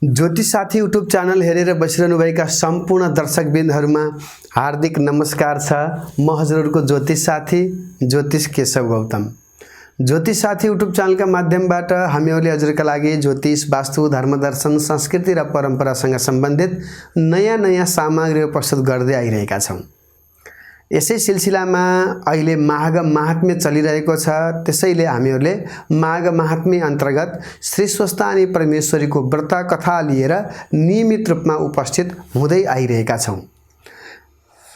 ज्योतिष साथी YouTube channel हेरेर बसिरहनुभएका सम्पूर्ण दर्शकबिन्दहरूमा हार्दिक नमस्कार छ। म हजुरहरूको ज्योतिष साथी ज्योतिष केशव गौतम। ज्योतिष साथी युट्युब च्यानलका माध्यमबाट हामीहरूले हजुरका लागि ज्योतिष, वास्तु, धर्मदर्शन, संस्कृति र परम्परासँग सम्बन्धित नयाँ सामग्रीहरू प्रस्तुत गर्दै आइरहेका छौँ। यसै सिलसिलामा अहिले माघ महात्म्य चलिरहेको छ। त्यसैले हामीहरूले माघ महात्म्य अन्तर्गत श्री स्वस्तानी परमेश्वरीको व्रत कथा लिएर नियमित रूपमा उपस्थित हुँदै आइरहेका छौँ।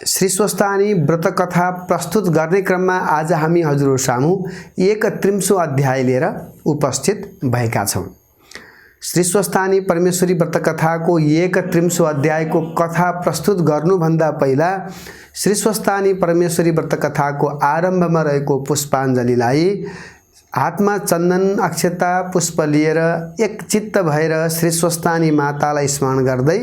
श्री स्वस्तानी व्रत कथा प्रस्तुत गर्ने क्रममा आज हामी हजुरहरू सामु 31औं अध्याय लिएर उपस्थित भएका छौँ। श्री स्वस्तानी परमेश्वरी व्रत कथाको 31औं अध्यायको कथा प्रस्तुत गर्नुभन्दा पहिला श्री स्वस्तानी परमेश्वरी व्रत कथाको आरम्भमा रहेको पुष्पाञ्जलीलाई हातमा चन्दन, अक्षता, पुष्प लिएर एक चित्त भएर श्री स्वस्तानी मातालाई स्मरण गर्दै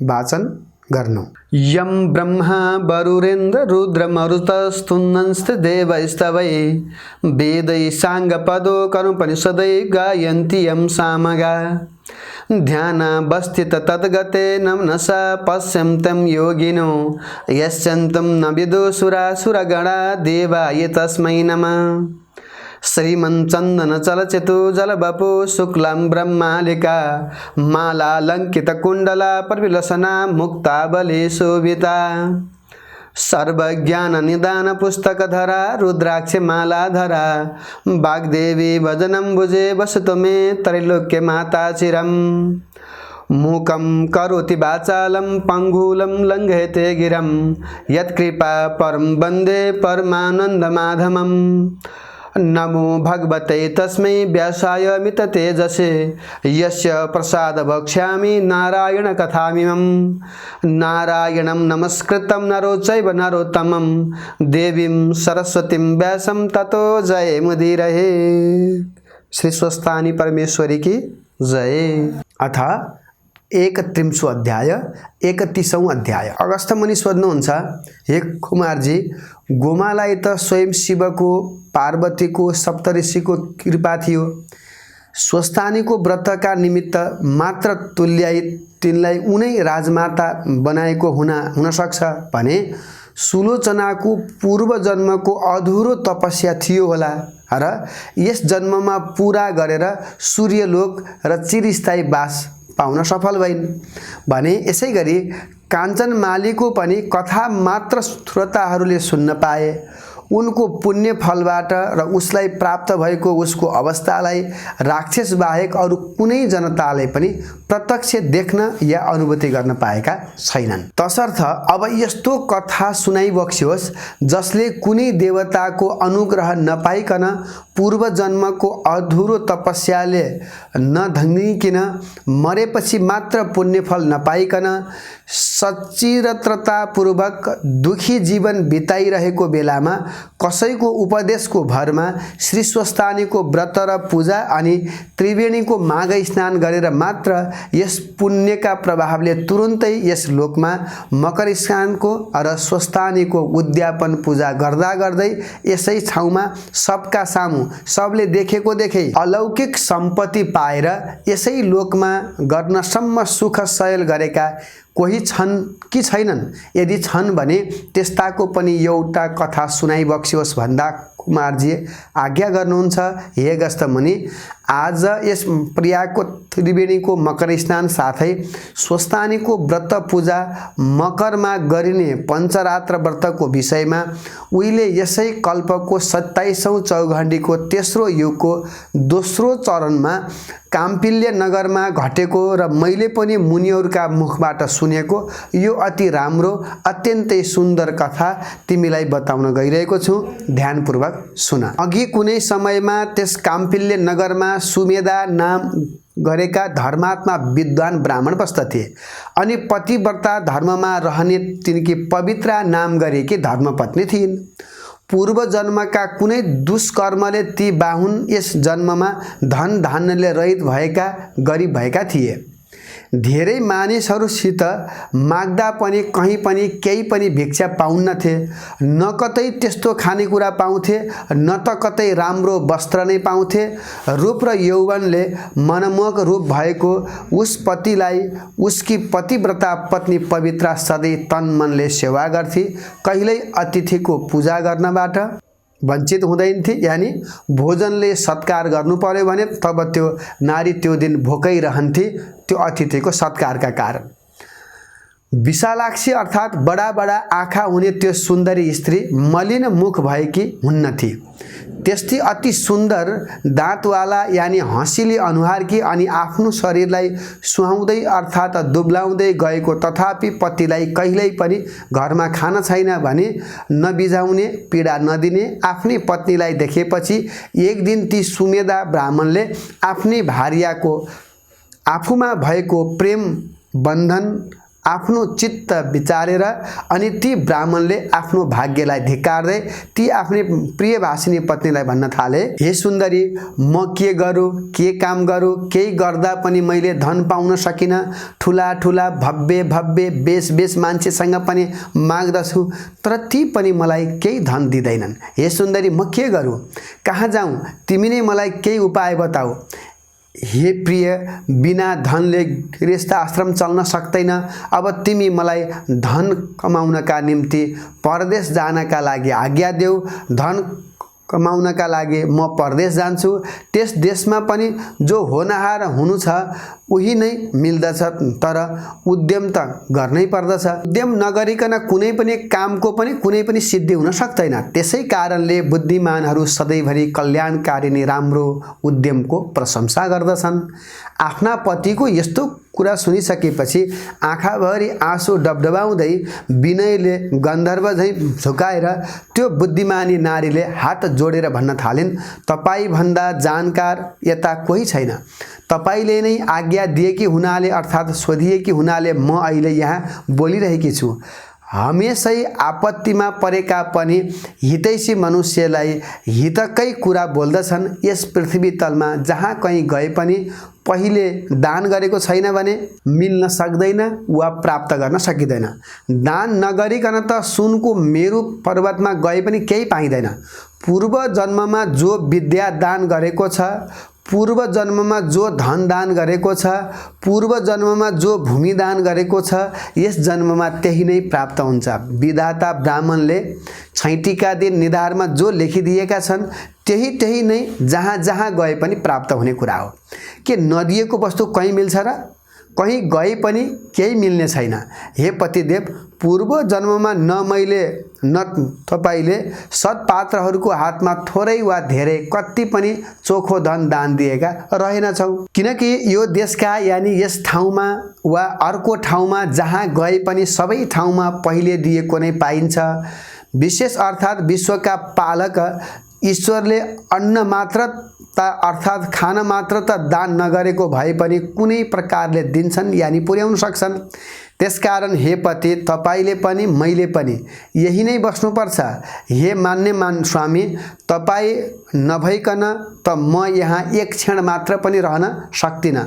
वाचन गर्नु। यम ब्रह्मा वरुरेन्द्र रुद्र मरुतस्तुन्नंस्त देवैस्तवै वेदै साङ्गपदो कर्मपनिषदै गायन्ति यं सामगा ध्यानावस्थित तद्गतेन मनसा पश्यन्तं योगिनो यस्यन्तं न विदुषुरासुरगणा देवाय तस्मै नमः। श्रीमन्चन्दन चलचितु जलवपु शुक्लं ब्रह्मालिका मालालङ्कित कुण्डला परिविलसना मुक्तावली शोभिता सर्वज्ञान निदान पुस्तकधरा रुद्राक्ष मालाधरा वाग्देवी भजनम्बुजे वसतु मे त्रैलोक्य माता चिरम्। मूकं करोति वाचालं पङ्गुलं लङ्घयते गिरं यत्कृपा परं वन्दे परमानन्दमाधवम्। नमो भगवते तस्मै व्यासाय मिततेजसे यस्य प्रसाद वक्ष्यामि नारायण कथामिमं। नारायणं नमस्कृतं नरो चैव नरोत्तमं देवीं सरस्वतीं व्यासं ततो जयमुदीरये। श्री स्वस्तानी परमेश्वरी की जय। अथ 31औं अध्याय 31औं अध्याय। अगस्त मुनि सोध्नुहुन्छ, हे कुमारजी, गोमालाई त स्वयं शिवको, पार्वतीको, सप्तऋषिको कृपा थियो। स्वस्तानीको व्रतका निमित्त मात्र तुल्याई तिनलाई उनै राजमाता बनाएको हुन सक्छ भने सुलोचनाको पूर्व जन्मको अधुरो तपस्या थियो होला र यस जन्ममा पूरा गरेर सूर्यलोक र चिरस्थायी वास पाउन सफल भइन् भने यसै गरी काञ्चनमालीको पनि कथा मात्र श्रोताहरूले सुन्न पाए। उनको पुण्य फलबाट र उसलाई प्राप्त भएको उसको अवस्थालाई राक्षस बाहेक अरू कुनै जनताले पनि प्रत्यक्ष देख्न या अनुभूति गर्न पाएका छैनन्। तसर्थ अब यस्तो कथा सुनाइबक्स्योस् जसले कुनै देवताको अनुग्रह नपाइकन पूर्व जन्मको अधुरो तपस्याले नधङ्गिकन मरेपछि मात्र पुण्यफल नपाइकन सच्चिरत्रतापूर्वक दुखी जीवन बिताइरहेको बेलामा कसैको उपदेशको भरमा श्री स्वस्तानीको व्रत र पूजा अनि त्रिवेणीको माघ स्नान गरेर मात्र यस पुण्यका प्रभावले तुरुन्तै यस लोकमा मकर स्नानको र स्वस्तानीको उद्यापन पूजा गर्दा गर्दै यसै ठाउँमा सबका सामु सबले देखेको देखे अलौकिक सम्पत्ति पाएर यसै लोकमा गर्नसम्म सुख सयल गरेका कोही छन् कि छैनन्? यदि छन् भने त्यस्ताको पनि एउटा कथा सुनाइबक्स्योस् भन्दा कुमारजी आज्ञा गर्नुहुन्छ। हे अगस्त मुनि, आज यस प्रियाको त्रिवेणीको मकर स्नान साथै स्वस्तानीको व्रत पूजा मकरमा गरिने पञ्चरात्र व्रतको विषयमा उहिले यसै कल्पको 27औं चौघण्डीको तेस्रो युगको दोस्रो चरणमा काम्पिल्य नगरमा घटेको र मैले पनि मुनिहरूका मुखबाट सुनेको यो अति राम्रो अत्यन्तै सुन्दर कथा तिमीलाई बताउन गइरहेको छु। ध्यानपूर्वक सुन। अघि कुनै समयमा त्यस काम्पिल्य नगरमा सुमेधा नाम गरेका धर्मात्मा विद्वान ब्राह्मण बस्दथे अनि पतिव्रता धर्ममा रहने तिनकी पवित्रा नाम गरेकी धर्मपत्नी थिइन्। पूर्व जन्मका कुनै दुष्कर्मले ती बाहुन यस जन्ममा धन धान्यले रहित भएका गरिब भएका थिए। धेरै मानिसहरूसित माग्दा पनि कहीँ पनि केही पनि भिक्षा पाउन्नथे, न कतै त्यस्तो खानेकुरा पाउँथे, न त कतै राम्रो वस्त्र नै पाउँथे। रूप र यौवनले मनमोहक रूप भएको उस पतिलाई उसकी पतिव्रता पत्नी पवित्रा सधैँ तन मनले सेवा गर्थे, कहिल्यै अतिथिको पूजा गर्नबाट वञ्चित हुँदैन थिए। यानी भोजनले सत्कार गर्नु पर्यो भने तब त्यो नारी त्यो दिन भोकै रहन्थे, त्यो अतिथिको सत्कारका कारण। विशालाक्षी अर्थात् बडा बडा आँखा हुने त्यो सुन्दरी स्त्री मलिन मुख भएकी हुन्नथी। त्यस्तै अति सुन्दर दाँतवाला यानी हँसिली अनुहारकी अनि आफ्नो शरीरलाई सुहाउँदै अर्थात् दुब्लाउँदै गएको तथापि पतिलाई कहिल्यै पनि घरमा खाना छैन भने नबिझाउने, पीडा नदिने आफ्नै पत्नीलाई देखेपछि एक दिन ती सुमेधा ब्राह्मणले आफ्नै भार्याको आफूमा भएको प्रेम बन्धन आफ्नो चित्त विचारेर अनि ती ब्राह्मणले आफ्नो भाग्यलाई धिक्कार्दै ती आफ्नै प्रिय भाषिनी पत्नीलाई भन्न थाले, हे सुन्दरी, म के गरौँ, के काम गरौँ, केही गर्दा पनि मैले धन पाउन सकिनँ। ठुला ठुला भव्य भव्य बेस मान्छेसँग पनि माग्दछु, तर ती पनि मलाई केही धन दिँदैनन्। हे सुन्दरी, म के गरौँ, कहाँ जाउँ, तिमी नै मलाई केही उपाय बताऊ। हे प्रिय, बिना धनले गृहस्थ आश्रम चल्न सक्दैन। अब तिमी मलाई धन कमाउनका निम्ति परदेश जानका लागि आज्ञा देऊ। धन कमाउनका लागि म परदेश जान्छु। त्यस देशमा पनि जो होनहार हुनु छ उही नै मिल्दछ, तर उद्यम त गर्नै पर्दछ। उद्यम नगरिकन कुनै पनि कामको पनि कुनै पनि सिद्धि हुन सक्दैन। त्यसै कारणले बुद्धिमानहरू सधैँभरि कल्याणकारिणी राम्रो उद्यमको प्रशंसा गर्दछन्। आफ्ना पतिको यस्तो कुरा सुनिसकेपछि आँखाभरि आँसु डबडबाउँदै विनयले गन्धर्व झैँ झुकाएर त्यो बुद्धिमानी नारीले हात जोडेर भन्न थालिन्, तपाईँ भन्दा जानकार यता कोही छैन। तपाईले नै आज्ञा दिएकी हुनाले अर्थात् सोधिएकी हुनाले म अहिले यहाँ बोलिरहेकी छु। हमेशै आपत्तिमा परेका पनि हितैषी मनुष्यलाई हितकै कुरा बोल्दछन्। यस पृथ्वी तलमा जहाँ कहीँ गए पनि पहिले दान गरेको छैन भने मिल्न सक्दैन वा प्राप्त गर्न सकिँदैन। दान नगरिकन त सुनको मेरु पर्वतमा गए पनि केही पाइँदैन। पूर्व जन्ममा जो विद्या दान गरेको छ, पूर्व जन्ममा जो धन दान गरेको छ, पूर्व जन्ममा जो भूमि दान गरेको छ, यस जन्ममा त्यही नै प्राप्त हुन्छ। विधाता ब्राह्मणले छैटीका दिन निधारमा जो लेखिदिएका छन् त्यही नै जहाँ जहाँ गए पनि प्राप्त हुने कुरा हो। के नदिएको वस्तु कहीँ मिल्छ र? कहीँ गए पनि केही मिल्ने छैन। हे पतिदेव, पूर्व जन्ममा न मैले न तपाईले सत्पात्रहरूको हातमा थोरै वा धेरै कति पनि चोखो धन दान दिएका रहेनछौ। किनकि यो देशका यानी यस ठाउँमा वा अर्को ठाउँमा जहाँ गए पनि सबै ठाउँमा पहिले दिएको नै पाइन्छ। विशेष अर्थात् विश्वका पालक ईश्वरले अन्न मात्र अर्थात् खाना मात्र त दान नगरेको भए पनि कुनै प्रकारले दिन्छन् यानी पुर्याउन सक्छन्। त्यसकारण हे पति, तपाईले पनि मैले पनि यही नै बस्नुपर्छ। हे मान्यमान स्वामी, तपाई नभइकन त म यहाँ एक क्षण मात्र पनि रहन सक्दिनँ।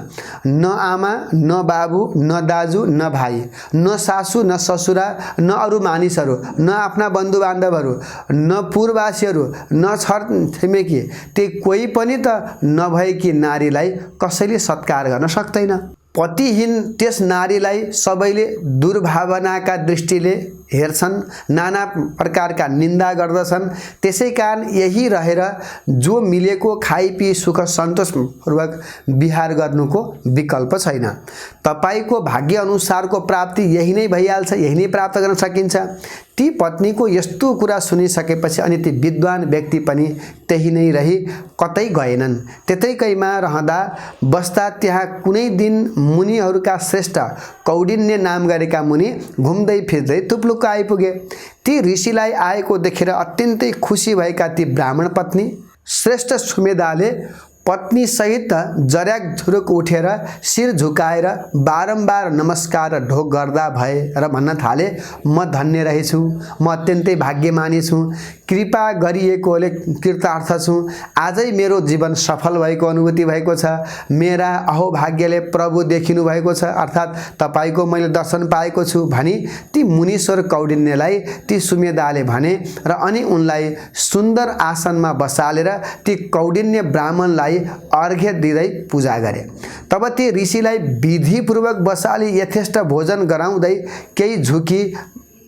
न आमा, न बाबु, न दाजु, न भाइ, न सासु, न ससुरा, न अरू मानिसहरू, न आफ्ना बन्धुबान्धवहरू, न पूर्ववासीहरू, न छर छिमेकी, ती कोही पनि त नभएकी नारीलाई कसैले सत्कार गर्न सक्दैन। पतिहीन त्यस नारीलाई सबैले दुर्भावनाका दृष्टिले हेर्छन्, नाना प्रकारका निन्दा गर्दछन्। त्यसै कारण यही रहेर जो मिलेको खाइपी सुख सन्तोषपूर्वक विहार गर्नुको विकल्प छैन। तपाईको भाग्य अनुसारको प्राप्ति यही नै भइहाल्छ, यही नै प्राप्त गर्न सकिन्छ। ती पत्नीको यस्तो कुरा सुनिसकेपछि अनि ती विद्वान व्यक्ति पनि त्यही नै रही कतै गएनन्। त्यतैकैमा रहँदा बस्दा त्यहाँ कुनै दिन मुनिहरूका श्रेष्ठ कौडिन्य नाम गरेका मुनि घुम्दै फिर्दै तुप्लुक्क आइपुगे। ती ऋषिलाई आएको देखेर अत्यन्तै खुसी भएका ती ब्राह्मण पत्नी श्रेष्ठ सुमेधाले पत्नी सहित जर्याक झुरुक उठेर शिर झुकाएर बारम्बार नमस्कार र ढोक गर्दा भए र भन्न थाले, म धन्य रहेछु, म अत्यन्तै भाग्यमानी छु, कृपा गरिएकोले कृतार्थ छु, आजै मेरो जीवन सफल भएको अनुभूति भएको छ, मेरा अहोभाग्यले प्रभु देखिनु भएको छ, अर्थात् तपाईको मैले दर्शन पाएको छु भनी ती मुनीश्वर कौडिन्यलाई ती सुमेधाले भने र अनि उनलाई सुन्दर आसनमा बसालेर ती कौडिन्य ब्राह्मणलाई अर्घ्य दिँदै पूजा गरे। तब ती ऋषिलाई विधिपूर्वक बसाली यथेष्ट भोजन गराउँदै केही झुकी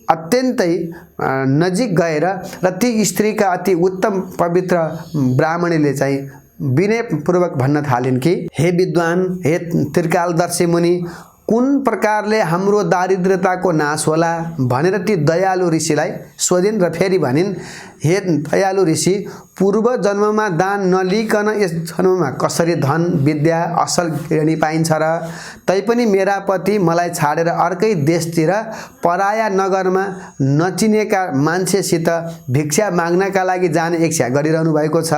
अत्यन्तै नजिक गएर र ती स्त्रीका अति उत्तम पवित्र ब्राह्मणीले चाहिँ विनयपूर्वक भन्न थालिन् कि हे विद्वान, हे त्रिकालदर्शी मुनि, कुन प्रकारले हाम्रो दारिद्र्यताको नाश होला भनेर ती दयालु ऋषिलाई सोधिन् र फेरि भनिन्, हे दयालु ऋषि, पूर्व जन्ममा दान नलिकन यस जन्ममा कसरी धन विद्या असल गृहिणी पाइन्छ र? तैपनि मेरा पति मलाई छाडेर अर्कै देशतिर पराया नगरमा नचिनेका मान्छेसित भिक्षा माग्नका लागि जाने इच्छा गरिरहनु भएको छ।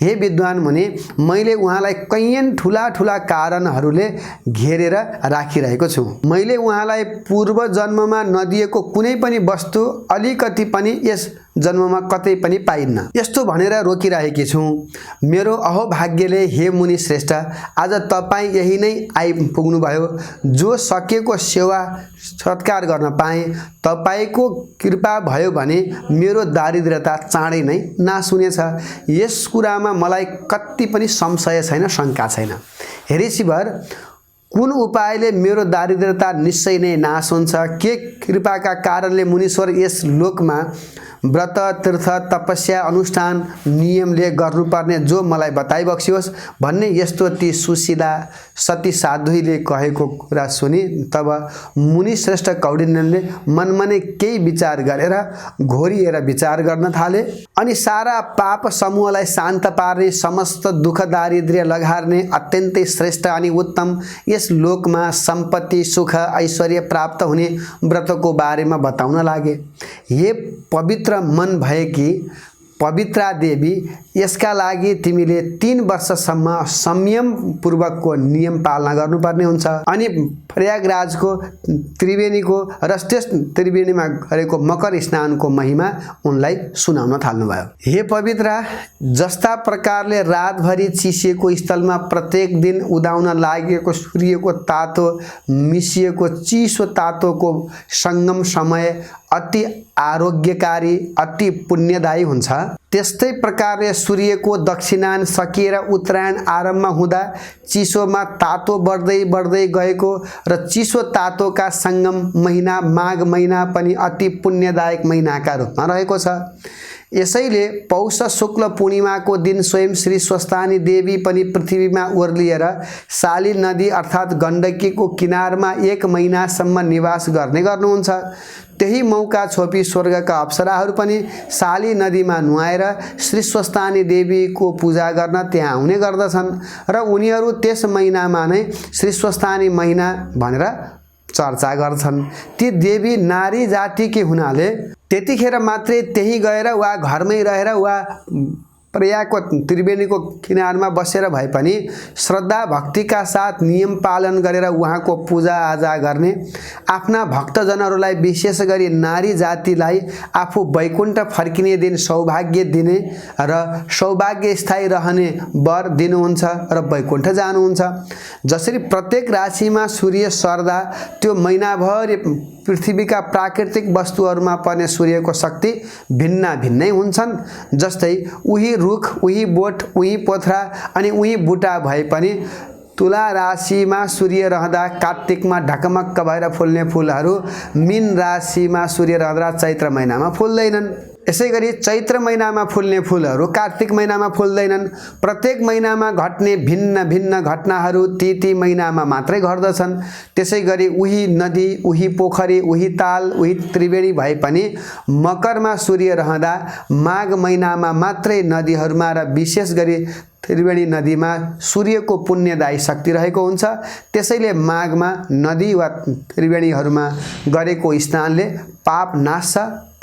हे विद्वान मुनि, मैले उहाँलाई कैयन ठुला ठुला कारणहरूले घेरेर राखिरहेको छु। मैले उहाँलाई पूर्व जन्ममा नदिएको कुनै पनि वस्तु अलिकति पनि यस जन्ममा कतै पनि पाइन्न, यस्तो भनेर रोकिरहेकी छु। मेरो अहोभाग्यले हे मुनि श्रेष्ठ, आज तपाईँ यही नै आइपुग्नु भयो। जो सकेको सेवा सत्कार गर्न पाएँ। तपाईको कृपा भयो भने मेरो दारिद्र्यता चाँडै नै नाश हुनेछ। यस कुरामा मलाई कति पनि संशय छैन, शङ्का छैन। हे ऋषिवर, कुन उपायले मेरो दारिद्र्यता निश्चय नै नाश हुन्छ? के कृपाका कारणले मुनीश्वर यस लोकमा व्रत तीर्थ तपस्या अनुष्ठान नियमले गर्नुपर्ने जो मलाई बताइबक्सियोस् भन्ने यस्तो ती सुशीला सती साध्वीले कहेको कुरा सुनि तब मुनि श्रेष्ठ कौडिन्यले मनमनै केही विचार गरेर घोरिएर विचार गर्न थाले। अनि सारा पाप समूहलाई शान्त पार्ने, समस्त दुःख दारिद्र्य लगार्ने अत्यन्तै श्रेष्ठ अनि उत्तम यस लोकमा सम्पत्ति सुख ऐश्वर्य प्राप्त हुने व्रतको बारेमा बताउन लागे। हे पवित्र मन भएकी पवित्रा देवी, यसका लागि तिमीले 3 वर्षसम्म संयमपूर्वकको नियम पालना गर्नुपर्ने हुन्छ। अनि प्रयागराजको त्रिवेणीको रस्टेस त्रिवेणीमा गरेको मकर स्नानको महिमा उनलाई सुनाउन थाल्नुभयो। हे पवित्रा, जस्ता प्रकारले रातभरि चिसिएको स्थलमा प्रत्येक दिन उदाउन लागेको सूर्यको तातो मिसिएको चिसो तातोको सङ्गम समय अति आरोग्यकारी अति पुण्यदायी हुन्छ, त्यस्तै प्रकारले सूर्यको दक्षिणायन सकिएर उत्तरायण आरम्भ हुँदा चिसोमा तातो बढ्दै बढ्दै गएको र चिसो तातोका सङ्गम महिना माघ महिना पनि अति पुण्यदायक महिनाका रूपमा रहेको छ। यसैले पौष शुक्ल पूर्णिमाको दिन स्वयं श्री स्वस्थानी देवी पनि पृथ्वीमा ओर्लिएर साली नदी अर्थात् गण्डकीको किनारमा 1 महिनासम्म निवास गर्ने गर्नुहुन्छ। त्यही मौका छोपी स्वर्गका अप्सराहरू पनि साली नदीमा नुहाएर श्री स्वस्थानी देवीको पूजा गर्न त्यहाँ आउने गर्दछन् र उनीहरू त्यस महिनामा नै श्री स्वस्थानी महिना भनेर चर्चा गर्छन्। ती देवी नारी जातिकी हुनाले त्यतिखेर मात्रै त्यही गएर वा घरमै रहेर वा प्रयागको त्रिवेणीको किनारमा बसेर भए पनि श्रद्धा भक्तिका साथ नियम पालन गरेर उहाँको पूजा आजा गर्ने, आफ्ना भक्तजनहरूलाई विशेष गरी नारी जातिलाई आफू वैकुण्ठ फर्किने दिन सौभाग्य दिने र सौभाग्य स्थायी रहने वर दिनुहुन्छ र वैकुण्ठ जानुहुन्छ। जसरी प्रत्येक राशिमा सूर्य सर्दा त्यो महिनाभरि पृथ्वीका प्राकृतिक वस्तुहरूमा पर्ने सूर्यको शक्ति भिन्न भिन्नै हुन्छन्। जस्तै उही रुख उही बोट उही पोथ्रा अनि उही बुटा भए पनि तुला राशिमा सूर्य रहँदा कार्तिकमा ढकमक्क भएर फुल्ने फुलहरू मीन राशिमा सूर्य रहँदा चैत्र महिनामा फुल्दैनन्। यसै गरी चैत्र महिनामा फुल्ने फुलहरू कार्तिक महिनामा फुल्दैनन्। प्रत्येक महिनामा घट्ने भिन्न भिन्न घटनाहरू ती महिनामा मात्रै घट्दछन्। त्यसै गरी उही नदी उही पोखरी उही ताल उही त्रिवेणी भए पनि मकरमा सूर्य रहँदा माघ महिनामा मात्रै नदीहरूमा र विशेष गरी त्रिवेणी नदीमा सूर्यको पुण्यदायी शक्ति रहेको हुन्छ। त्यसैले माघमा नदी वा त्रिवेणीहरूमा गरेको स्नानले पाप नाश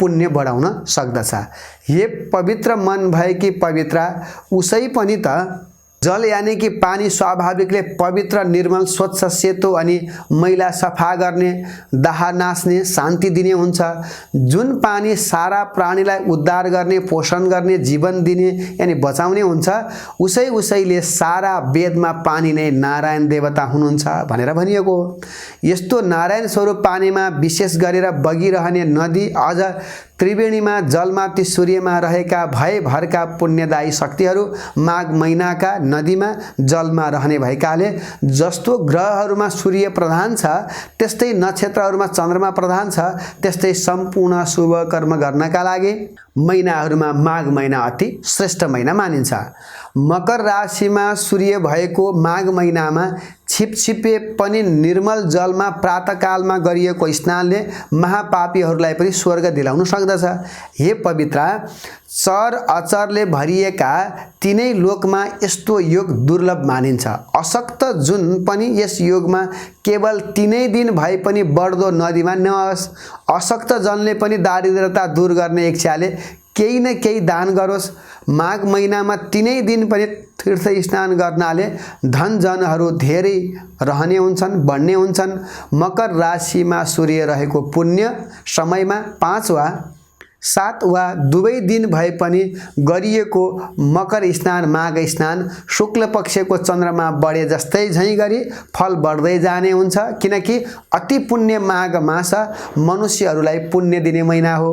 पुण्य बढाउन सक्दछ। हे पवित्र मन भएकी पवित्रा, उसै पनि त जल यानी कि पानी स्वाभाविकले पवित्र, निर्मल, स्वच्छ, सेतो अनि मैला सफा गर्ने, दाह नाच्ने, शान्ति दिने हुन्छ। जुन पानी सारा प्राणीलाई उद्धार गर्ने, पोषण गर्ने, जीवन दिने यानी बचाउने हुन्छ, उसैले सारा वेदमा पानी नै नारायण देवता हुनुहुन्छ भनेर भनिएको हो। यस्तो नारायण स्वरूप पानीमा विशेष गरेर बगिरहने नदी अझ त्रिवेणीमा जलमाथि सूर्यमा रहेका भयभरका पुण्यदायी शक्तिहरू माघ महिनाका नदीमा जलमा रहने भएकाले जस्तो ग्रहहरूमा सूर्य प्रधान छ, त्यस्तै नक्षत्रहरूमा चन्द्रमा प्रधान छ, त्यस्तै सम्पूर्ण शुभ कर्म गर्नका लागि महिनाहरूमा माघ महिना अति श्रेष्ठ महिना मानिन्छ। मकर राशिमा सूर्य भएको माघ महिनामा छिपछिपे पनि निर्मल जलमा प्रातःकालमा गरिएको स्नानले महापापीहरूलाई पनि स्वर्ग दिलाउन सक्दछ। हे पवित्र, चर अचरले भरिएका तीनै लोकमा यस्तो योग दुर्लभ मानिन्छ। अशक्त जुन पनि यस योगमा केवल 3 दिन भए पनि बढ्दो नदीमा नहोस्। अशक्त जनले पनि दारिद्रता दूर गर्ने इच्छाले केही न केही दान गरोस्। माघ महिनामा 3 दिन पनि तीर्थ स्नान गर्नाले धन जनहरू धेरै रहने हुन्छन्, बढ्ने हुन्छन्। मकर राशिमा सूर्य रहेको पुण्य समयमा 5 वा 7 वा दुवै दिन भए पनि गरिएको मकर स्नान, माघ स्नान शुक्ल पक्षको चन्द्रमा बढे जस्तै झैँ गरी फल बढ्दै जाने हुन्छ, किनकि अति पुण्य माघ मास मनुष्यहरूलाई पुण्य दिने महिना हो।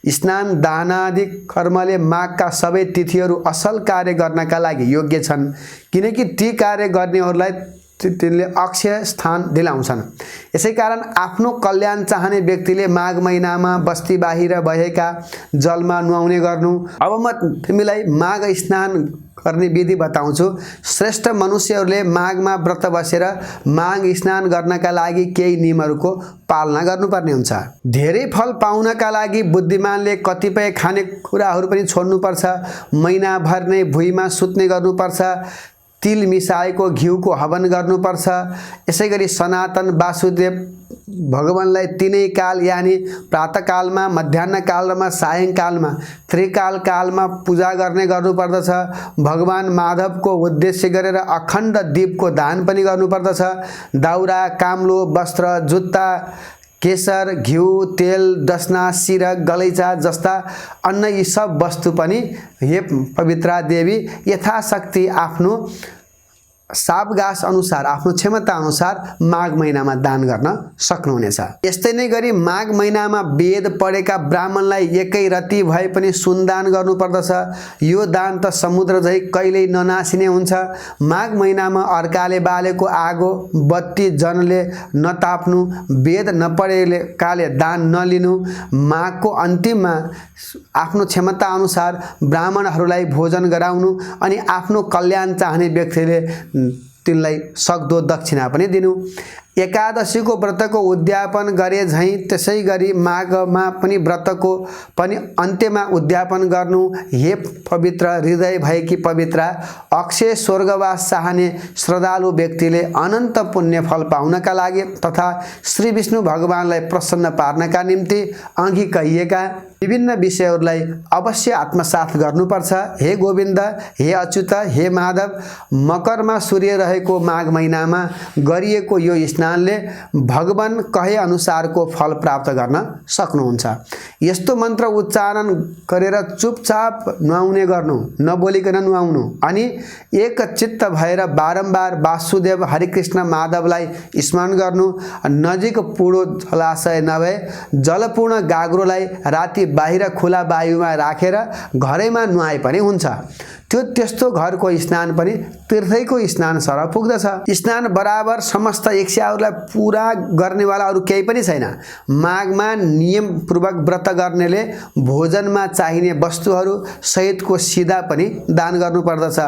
स्नान दान आदि कर्मले माघका सबै तिथिहरू असल कार्य गर्नका लागि योग्य छन्, किनकि ती कार्य गर्नेहरूलाई तिनले अक्षय स्थान दिलाउँछन्। यसै कारण आफ्नो कल्याण चाहने व्यक्तिले माघ महिनामा बस्ती बाहिर बहेका जलमा नुहाउने गर्नु। अब म तिमीलाई माघ स्नान गर्ने विधि बताउँछु। श्रेष्ठ मनुष्यहरूले माघमा व्रत बसेर माघ स्नान गर्नका लागि केही नियमहरूको पालना गर्नुपर्ने हुन्छ। धेरै फल पाउनका लागि बुद्धिमानले कतिपय खानेकुराहरू पनि छोड्नुपर्छ। महिनाभर नै भुइँमा सुत्ने गर्नुपर्छ। तिल मिसाएको घिउको हवन गर्नुपर्छ। यसै गरी सनातन वासुदेव भगवानलाई 3 काल यानी प्रातःकालमा, मध्याह्नकालमा, सायङ्कालमा, त्रिकाल कालमा पूजा गर्नुपर्दछ। भगवान माधवको उद्देश्य गरेर अखण्ड दीपको दान पनि गर्नुपर्दछ। दाउरा, काम्लो, वस्त्र, जुत्ता, केसर, घिउ, तेल, दसना, सिरक, गलैँचा जस्ता अन्य यी सब वस्तु पनि हे पवित्रा देवी यथाशक्ति आफ्नो सावगास अनुसार, आफ्नो क्षमता अनुसार माघ महिनामा दान गर्न सक्नुहुनेछ। यस्तै नै गरी माघ महिनामा वेद पढेका ब्राह्मणलाई एकै रति भए पनि सुनदान गर्नुपर्दछ। यो दान त समुद्र झै कहिल्यै ननासिने हुन्छ। माघ महिनामा अर्काले बालेको आगो बत्ती जनले नताप्नु, वेद नपढेकाले दान नलिनु। माघको अन्तिममा आफ्नो क्षमता अनुसार ब्राह्मणहरूलाई भोजन गराउनु अनि आफ्नो कल्याण चाहने व्यक्तिले तिनलाई सक्दो दक्षिणा पनि दिनु। एकादशीको व्रतको उद्यापन गरे झैँ त्यसै गरी माघमा पनि व्रतको पनि अन्त्यमा उद्यापन गर्नु। हे पवित्र हृदय भएकी पवित्रा, अक्षय स्वर्गवास चाहने श्रद्धालु व्यक्तिले अनन्त पुण्य फल पाउनका लागि तथा श्री विष्णु भगवानलाई प्रसन्न पार्नका निम्ति अघि कहिएका विभिन्न विषयहरूलाई अवश्य आत्मसात गर्नुपर्छ। हे गोविन्द, हे अच्युत, हे माधव, मकरमा सूर्य रहेको माघ महिनामा गरिएको यो स्नानले भगवान कहे अनुसारको फल प्राप्त गर्न सक्नुहुन्छ। यस्तो मन्त्र उच्चारण गरेर चुपचाप नुहाउने गर्नु, नबोलिकन नुहाउनु अनि एक चित्त भएर बारम्बार वासुदेव, हरिकृष्ण, माधवलाई स्मरण गर्नु। नजिक पुडो जलाशय नभए जलपूर्ण गाग्रोलाई राति बाहिर खुला वायुमा राखेर घरैमा नुहाए पनि हुन्छ। त्यस्तो घरको स्नान पनि तीर्थैको स्नान सरह पुग्दछ। स्नान बराबर समस्त इच्छाहरूलाई पूरा गर्नेवाला अरू केही पनि छैन। माघमा नियमपूर्वक व्रत गर्नेले भोजनमा चाहिने वस्तुहरू सहितको सिधा पनि दान गर्नुपर्दछ।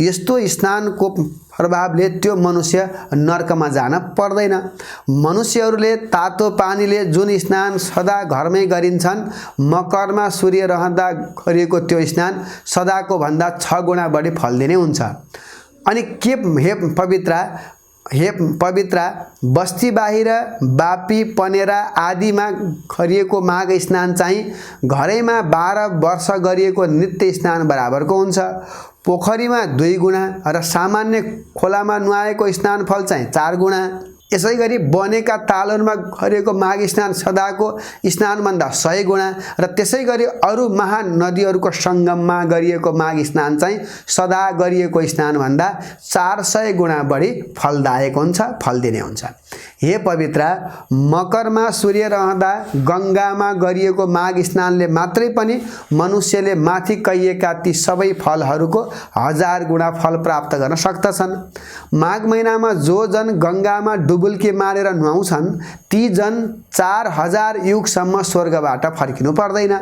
यस्तो स्नानको प्रभावले त्यो मनुष्य नर्कमा जान पर्दैन। मनुष्यहरूले तातो पानीले जुन स्नान सदा घरमै गरिन्छन्, मकरमा सूर्य रहँदा गरिएको त्यो स्नान सदाको भन्दा 6 गुणा बढी फल दिने हुन्छ। अनि के हे पवित्रा, बस्ती बाहिर, बापी, पनेरा आदिमा गरिएको माघ स्नान चाहिँ घरैमा 12 वर्ष गरिएको नित्य स्नान बराबरको हुन्छ। पोखरीमा 2 गुणा र सामान्य खोलामा नुहाएको स्नानफल चाहिँ 4 गुणा। यसै गरी बनेका तालहरूमा गरिएको माघ स्नान सदाको स्नानभन्दा 100 गुणा र त्यसै गरी अरू महानदीहरूको सङ्गममा गरिएको माघ स्नान चाहिँ सदा गरिएको स्नानभन्दा 400 गुणा बढी फलदायक हुन्छ, फल दिने हुन्छ। हे पवित्रा, मकरमा सूर्य रहँदा गङ्गामा गरिएको माघ स्नानले मात्रै पनि मनुष्यले माथि कहिएका ती सबै फलहरूको 1000 गुणा फल प्राप्त गर्न सक्दछन्। माघ महिनामा जो जन गङ्गामा डुबुल्की मारेर नुहाउँछन् ती जन 4000 युगसम्म स्वर्गबाट फर्किनु पर्दैन।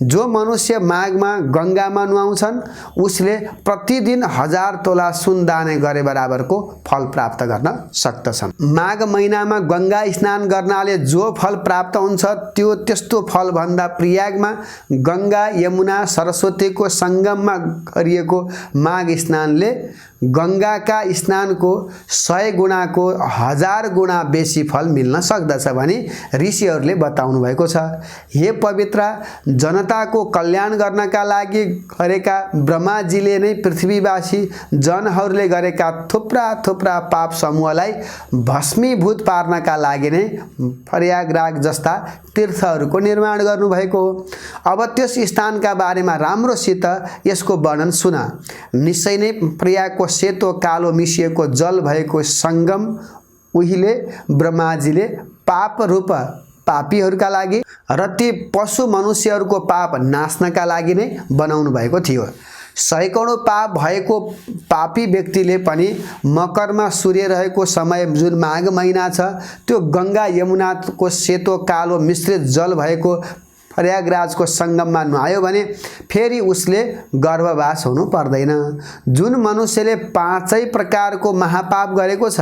जो मनुष्य माघमा गङ्गामा नुहाउँछन् उसले प्रतिदिन 1000 तोला सुन दान गरे बराबरको फल प्राप्त गर्न सक्दछन्। माघ महिनामा गङ्गा स्नान गर्नाले जो फल प्राप्त हुन्छ त्यो त्यस्तो फल भन्दा प्रयागमा गङ्गा यमुना सरस्वतीको सङ्गममा गरिएको माघ स्नानले गङ्गाका स्नानको 100 गुणाको 1000 गुणा बेसी फल मिल्न सक्दछ भनी ऋषिहरूले बताउनु भएको छ। हे पवित्र, जनताको कल्याण गर्नका लागि गरेका ब्रह्माजीले नै पृथ्वीवासी जनहरूले गरेका थुप्रा थुप्रा पाप समूहलाई भस्मीभूत पार्नका लागि नै प्रयागराज जस्ता तीर्थहरूको निर्माण गर्नुभएको हो। अब त्यस स्थानका बारेमा राम्रोसित यसको वर्णन सुन। निश्चय नै प्रयागको सेतो कालो मिसिएको जल भएको सङ्गम उहिले ब्रह्माजीले पाप रूप पापीहरूका लागि र ती पशु मनुष्यहरूको पाप नाच्नका लागि नै बनाउनु भएको थियो। सैकौडौँ पाप भएको पापी व्यक्तिले पनि मकरमा सूर्य रहेको समय जुन माघ महिना छ त्यो गङ्गा यमुनाको सेतो कालो मिश्रित जल भएको प्रयागराजको सङ्गममा नुहायो भने फेरि उसले गर्भवास हुनु पर्दैन। जुन मनुष्यले 5 प्रकारको महापाप गरेको छ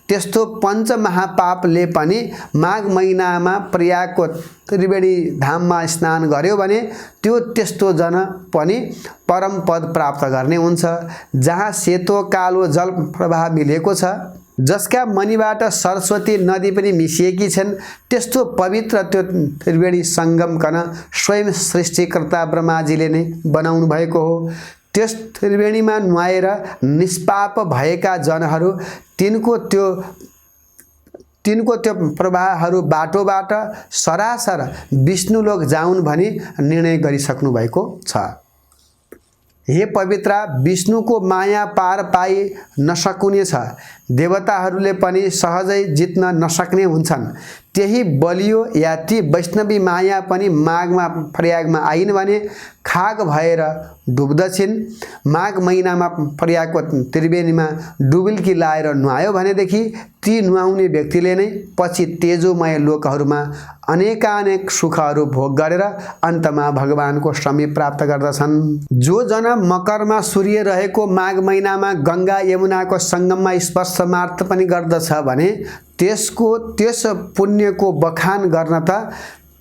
त्यस्तो पञ्च महापापले पनि माघ महिनामा प्रयागको त्रिवेणी धाममा स्नान गर्यो भने त्यो त्यस्तो जन पनि परम पद प्राप्त गर्ने हुन्छ जहाँ सेतो कालो जल प्रवाह मिलेको छ, जसका मनिबाट सरस्वती नदी पनि मिसिएकी छन्। त्यस्तो पवित्र त्यो त्रिवेणी सङ्गम कन स्वयं सृष्टिकर्ता ब्रह्माजीले नै बनाउनु भएको हो। त्यस त्रिवेणीमा नुहाएर निष्पाप भएका जनहरू तिनको त्यो प्रवाहहरू बाटोबाट सरासर विष्णुलोक जाउन् भनी निर्णय गरिसक्नु भएको छ। हे पवित्रा, विष्णुको माया पार पाइ नसकुने छ, देवताहरूले पनि सहजै जित्न नसक्ने हुन्छन्। त्यही बलियो या ती वैष्णवी माया पनि माघमा प्रयागमा आइन् भने खाग भएर डुब्दछिन्। माघ महिनामा प्रयागको त्रिवेणीमा डुबुल्की लाएर नुहायो भनेदेखि ती नुहाउने व्यक्तिले नै पछि तेजोमय लोकहरूमा अनेकानेक सुखहरू भोग गरेर अन्तमा भगवानको समीप प्राप्त गर्दछन्। जो जन मकरमा सूर्य रहेको माघ महिनामा गङ्गा यमुनाको सङ्गममा स्पर्श मात्र पनि गर्दछ भने त्यस पुण्यको बखान गर्न त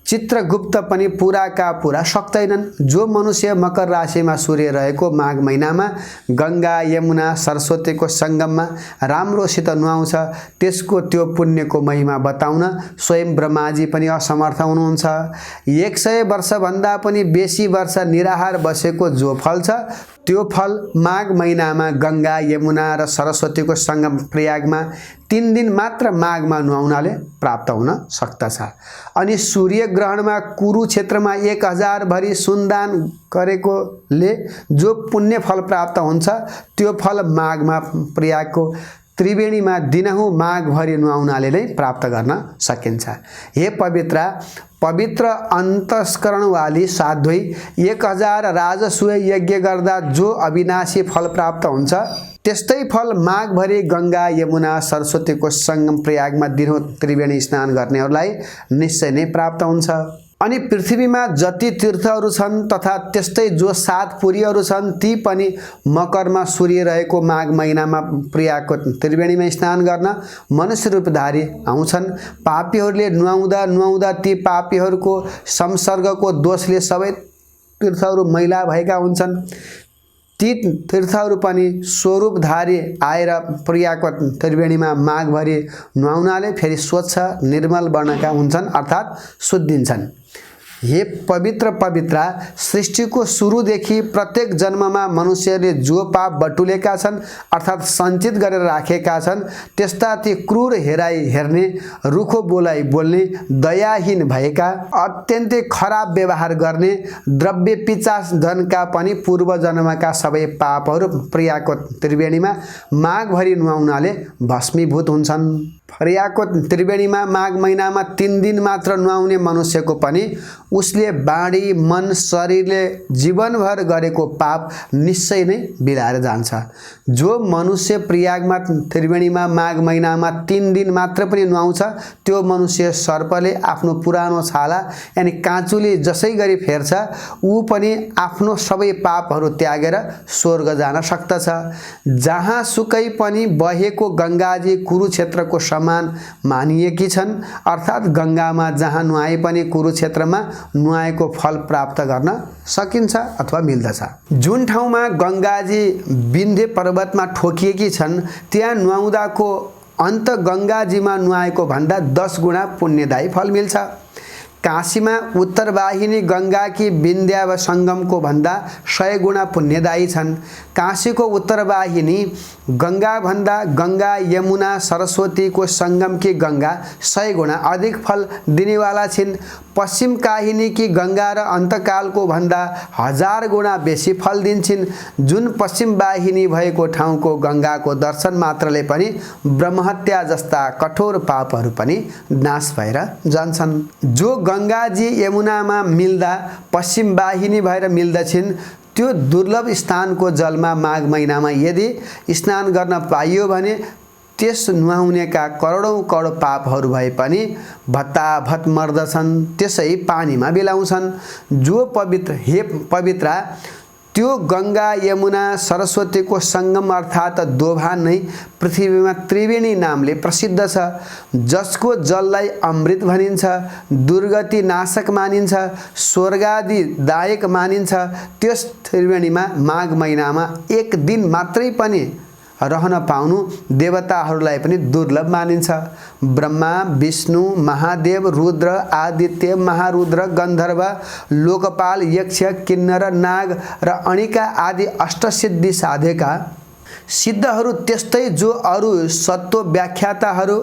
चित्रगुप्त पनि पुराका पुरा सक्दैनन्। जो मनुष्य मकर राशिमा सूर्य रहेको माघ महिनामा गङ्गा यमुना सरस्वतीको सङ्गममा राम्रोसित नुहाउँछ त्यसको त्यो पुण्यको महिमा बताउन स्वयं ब्रह्माजी पनि असमर्थ हुनुहुन्छ। 100 वर्षभन्दा पनि बेसी वर्ष निराहार बसेको जो फल छ त्यो फल माघ महिनामा गङ्गा यमुना र सरस्वतीको सङ्गम प्रयागमा 3 दिन मात्र माघमा नुहाउनाले प्राप्त हुन सक्दछ। अनि सूर्य ग्रहणमा कुरुक्षेत्रमा 1000 भरि सुनदान गरेकोले जो पुण्य फल प्राप्त हुन्छ त्यो फल माघमा प्रयागको त्रिवेणीमा दिनहुँ माघभरि नुहाउनाले नै प्राप्त गर्न सकिन्छ। हे पवित्रा, पवित्र अन्तस्करण वाली साध्वी 1000 राजसूय यज्ञ गर्दा जो अविनाशी फल प्राप्त हुन्छ त्यस्तै फल माघभरि गङ्गा यमुना सरस्वतीको सङ्गम प्रयागमा दिनहुँ त्रिवेणी स्नान गर्नेहरूलाई निश्चय नै प्राप्त हुन्छ। अनि पृथ्वीमा जति तीर्थहरू छन् तथा त्यस्तै जो 7 पुरीहरू छन् ती पनि मकरमा सूर्य रहेको माघ महिनामा प्रयागको त्रिवेणीमा स्नान गर्न मनुष्य रूपधारी आउँछन्। पापीहरूले नुहाउँदा ती पापीहरूको संसर्गको दोषले सबै तीर्थहरू मैला भएका हुन्छन्। ती तीर्थहरू पनि स्वरूपधारी आएर प्रयागको त्रिवेणीमा माघभरि नुहाउनाले फेरि स्वच्छ निर्मल वर्णका हुन्छन् अर्थात् शुद्धिन्छन्। हे पवित्र पवित्रा, सृष्टिको सुरुदेखि प्रत्येक जन्ममा मनुष्यले जो पाप बटुलेका छन् अर्थात् सञ्चित गरेर राखेका छन् त्यस्ता ती क्रूर हेराइ हेर्ने, रुखो बोलाइ बोल्ने, दयाहीन भएका, अत्यन्तै खराब व्यवहार गर्ने, द्रव्य पिचास धनका पनि पूर्व जन्मका सबै पापहरू प्रियाको त्रिवेणीमा माघभरि नुहाउनाले भस्मीभूत हुन्छन्। प्रियाको त्रिवेणीमा माघ महिनामा 3 दिन मात्र नुहाउने मनुष्यको पनि उसले बाणी मन शरीरले जीवनभर गरेको पाप निश्चय नै बिलाएर जान्छ। जो मनुष्य प्रियागमा त्रिवेणीमा माघ महिनामा 3 दिन मात्र पनि नुहाउँछ त्यो मनुष्य सर्पले आफ्नो पुरानो छाला यानि काँचुले जसै गरी फेर्छ ऊ पनि आफ्नो सबै पापहरू त्यागेर स्वर्ग जान सक्दछ। जहाँ सुकै पनि बहेको गङ्गाजी कुरुक्षेत्रको समान मानिएकी छन्, अर्थात् गङ्गामा जहाँ नुहाए पनि कुरुक्षेत्रमा नुहाएको फल प्राप्त गर्न सकिन्छ अथवा मिल्दछ। जुन ठाउँमा गङ्गाजी विन्ध्य पर्वतमा ठोकिएकी छन् त्यहाँ नुहाउँदाको अन्त गङ्गाजीमा नुहाएको भन्दा 10 गुणा पुण्यदायी फल मिल्छ। काशीमा उत्तरवाहिनी गङ्गाकी विन्ध्या सङ्गमको भन्दा 100 गुणा पुण्यदायी छन्। काशीको उत्तरवाहिनी गङ्गाभन्दा गङ्गा यमुना सरस्वतीको सङ्गमकी गङ्गा 100 गुणा अधिक फल दिनेवाला छिन्। पश्चिम काहिनीकी गङ्गा र अन्तकालको भन्दा 1000 गुणा बेसी फल दिन्छन्। जुन पश्चिम वाहिनी भएको ठाउँको गङ्गाको दर्शन मात्रले पनि ब्रह्महत्या जस्ता कठोर पापहरू पनि नाश भएर जान्छन्। जो गङ्गाजी यमुनामा मिल्दा पश्चिम वाहिनी भएर मिल्दछन् त्यो दुर्लभ स्थानको जलमा माघ महिनामा यदि स्नान गर्न पाइयो भने त्यस नुहाउनेका करोडौं करोड पापहरू भए पनि भत्ताभत मर्दछन्, त्यसै पानीमा बिलाउँछन्। जो पवित्रा त्यो गङ्गा यमुना सरस्वतीको सङ्गम अर्थात् दोभान नै पृथ्वीमा त्रिवेणी नामले प्रसिद्ध छ। जसको जललाई अमृत भनिन्छ, दुर्गति नाशक मानिन्छ, स्वर्गादि दायक मानिन्छ, त्यस त्रिवेणीमा माघ महिनामा 1 दिन मात्रै पनि रहन पाउनु देवताहरूलाई पनि दुर्लभ मानिन्छ। ब्रह्मा, विष्णु, महादेव, रुद्र, आदित्य, महारुद्र, गन्धर्व, लोकपाल, यक्ष, किन्नर, नाग र अणिका आदि अष्टसिद्धि साधेका सिद्धहरू, त्यस्तै जो अरू सत्व व्याख्याताहरू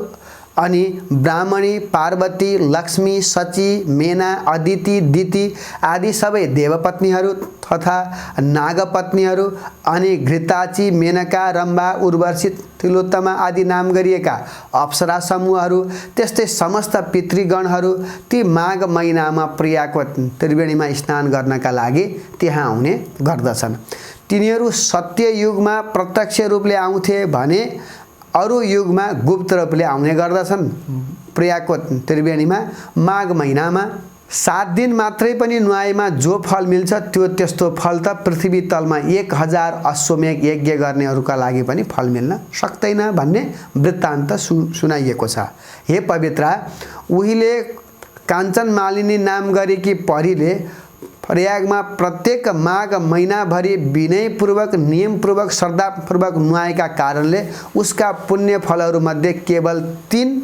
अनि ब्राह्मणी, पार्वती, लक्ष्मी, सची, मेना, अदिति, दिति आदि सबै देवपत्नीहरू तथा नागपत्नीहरू अनि घृताची, मेनका, रम्भा, उर्वशी, तिलोत्तमा आदि नाम गरिएका अप्सरा समूहहरू, त्यस्तै समस्त पितृगणहरू ती माघ महिनामा प्रियाको त्रिवेणीमा स्नान गर्नका लागि त्यहाँ आउने गर्दछन्। तिनीहरू सत्य युगमा प्रत्यक्ष रूपले आउँथे भने अरू युगमा गुप्त रूपले आउने गर्दछन्। प्रियाको त्रिवेणीमा माघ महिनामा 7 दिन मात्रै पनि नुहाएमा जो फल मिल्छ त्यो त्यस्तो फल त पृथ्वी तलमा 1000 अश्वमेध यज्ञ गर्नेहरूका लागि पनि फल मिल्न सक्दैन भन्ने वृत्तान्त सुनाइएको छ। हे पवित्रा, उहिले काञ्चन मालिनी नाम गरेकी परीले प्रयागमा प्रत्येक माघ महिनाभरि विनयपूर्वक नियमपूर्वक श्रद्धापूर्वक नुहाएका कारणले उसका पुण्य फलहरूमध्ये केवल 3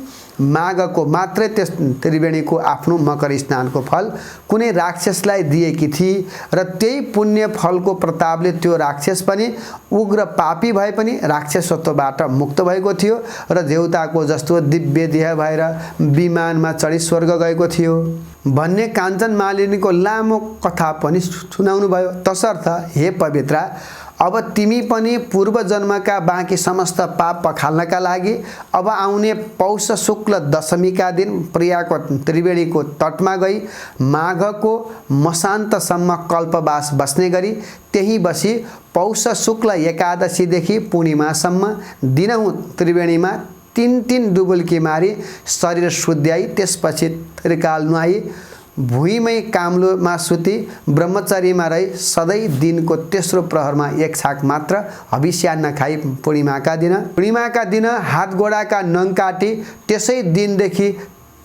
माघको मात्रै त्यस त्रिवेणीको आफ्नो मकर स्नानको फल कुनै राक्षसलाई दिएकी थिए र त्यही पुण्य फलको प्रतापले त्यो राक्षस पनि उग्र पापी भए पनि राक्षसत्वबाट मुक्त भएको थियो र देवताको जस्तो दिव्य देह भएर विमानमा चढी स्वर्ग गएको थियो भन्ने काञ्चन मालिनीको लामो कथा पनि सुनाउनु भयो। तसर्थ हे पवित्रा, अब तिमी पनि पूर्व जन्मका बाँकी समस्त पाप पखाल्नका लागि अब आउने पौष शुक्ल दशमीका दिन प्रियाको त्रिवेणीको तटमा गई माघको मसान्तसम्म कल्पवास बस्ने गरी त्यही बसी पौष शुक्ल एकादशीदेखि पूर्णिमासम्म दिनहुँ त्रिवेणीमा 3 डुबुल्की मारी शरीर शुद्ध्याई त्यसपछि त्रिकाल नुहाई भुइँमै काम्लोमा सुती ब्रह्मचर्यमा रही सधैँ दिनको तेस्रो प्रहरमा 1 छाक मात्र हविष्यान्न खाई पूर्णिमाका दिन हात गोडाका नङ काटी त्यसै दिनदेखि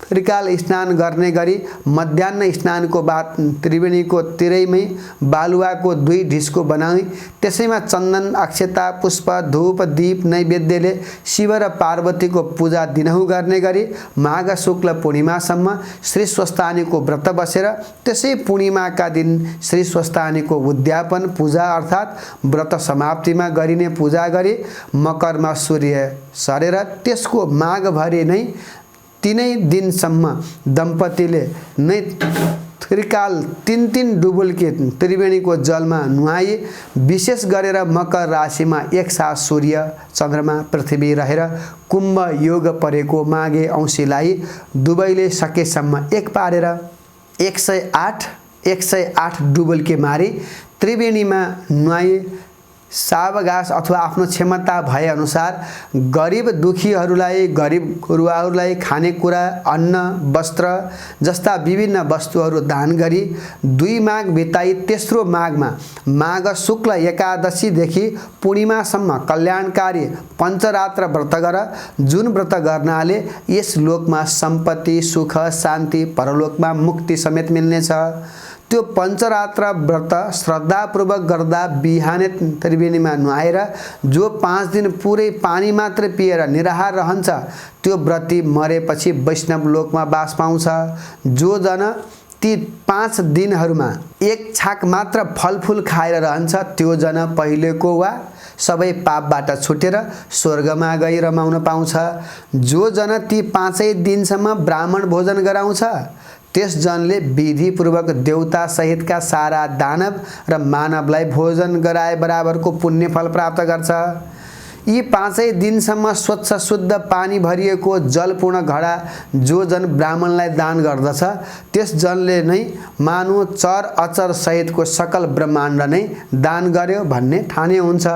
त्रिकाल स्नान गर्ने गरी मध्याह्न स्नानको बाद त्रिवेणीको तिरैमै बालुवाको 2 ढिस्को बनाई त्यसैमा चन्दन अक्षता पुष्प धूप दीप नैवेद्यले शिव र पार्वतीको पूजा दिनहुँ गर्ने गरी माघ शुक्ल पूर्णिमासम्म श्री स्वस्थानीको व्रत बसेर त्यसै पूर्णिमाका दिन श्री स्वस्थानीको उद्यापन पूजा अर्थात् व्रत समाप्तिमा गरिने पूजा गरी मकरमा सूर्य सरेर त्यसको माघभरि नै 3 दिनसम्म दम्पतिले नै त्रिकाल 3 डुबुल्की त्रिवेणीको जलमा नुहाई विशेष गरेर मकर राशिमा एकसाथ सूर्य चन्द्रमा पृथ्वी रहेर कुम्भ योग परेको माघे औँसीलाई दुवैले सकेसम्म एक पारेर 108 डुबुल्की मारी त्रिवेणीमा नुहाई सावगास अथवा आफ्नो क्षमता भए अनुसार गरिब दुखीहरूलाई गरिब गुरुवाहरूलाई खानेकुरा अन्न वस्त्र जस्ता विभिन्न वस्तुहरू दान गरी 2 माघ बिताई तेस्रो माघमा माघ शुक्ल एकादशीदेखि पूर्णिमासम्म कल्याणकारी पञ्चरात्र व्रत गर जुन व्रत गर्नाले यस लोकमा सम्पत्ति सुख शान्ति परलोकमा मुक्ति समेत मिल्नेछ। त्यो पञ्चरात्र व्रत श्रद्धापूर्वक गर्दा बिहानै त्रिवेणीमा नुहाएर जो 5 दिन पुरै पानी मात्र पिएर निराहार रहन्छ त्यो व्रती मरेपछि वैष्णव लोकमा बास पाउँछ। जो जन ती 5 दिनहरूमा 1 छाक मात्र फलफुल खाएर रहन्छ त्यो जन पहिलेको वा सबै पापबाट छुटेर स्वर्गमा गई रमाउन पाउँछ। जो जन ती 5 दिनसम्म ब्राह्मण भोजन गराउँछ त्यस जनले विधिपूर्वक देवता सहितका सारा दानव र मानवलाई भोजन गराए बराबरको पुण्य फल प्राप्त गर्छ। यी 5 दिनसम्म स्वच्छ शुद्ध पानी भरिएको जलपूर्ण घडा जो जन ब्राह्मणलाई दान गर्दछ त्यस जनले नै मानव चर अचर सहितको सकल ब्रह्माण्ड नै दान गर्यो भन्ने ठाने हुन्छ।